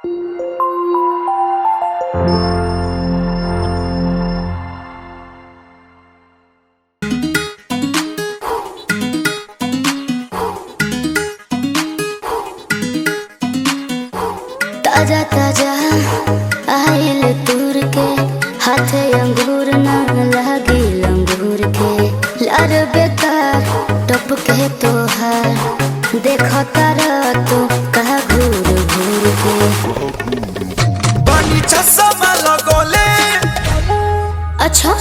ताजा ताजा आइल तूर के हाथे अंगूर ना लागी लंगूर के लार बेकार टप के तोहार देखो तारा तो कहा घूर घूर के बानी चश्मा लगोले। अच्छा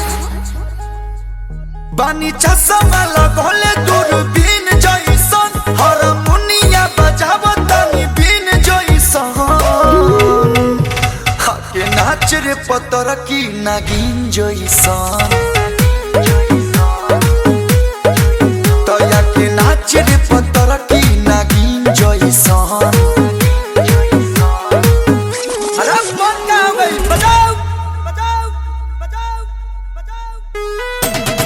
बानी चश्मा लगोले दूरबीन जइसन हारमोनिया बजावतानी बीन जइसन हाके नाच रे पतर की नागिन जइसन तया के नाच रे पतर की नागिन जइसन। अरे मन का गई बजाओ बजाओ बजाओ बजाओ।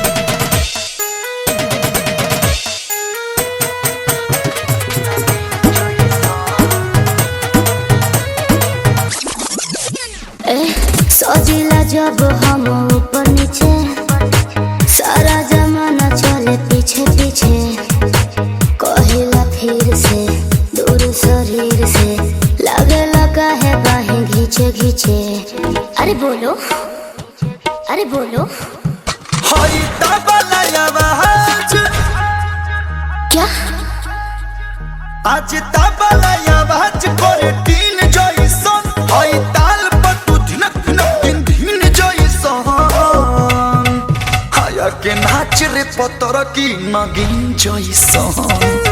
सजिला जब हम ऊपर नीचे सारा जमाना चले पीछे पीछे कहिला फिर से दूर शरीर से लगे लगा है बाहें घींचे घींचे। अरे बोलो अरे बोलो हई तबला आवाज क्या आज तबला आवाज करे तीन जइसन हई ताल पर तू धिनक धिनक दिन धीन जइसन हाया के नाच रे पतर की नगिन जइसन।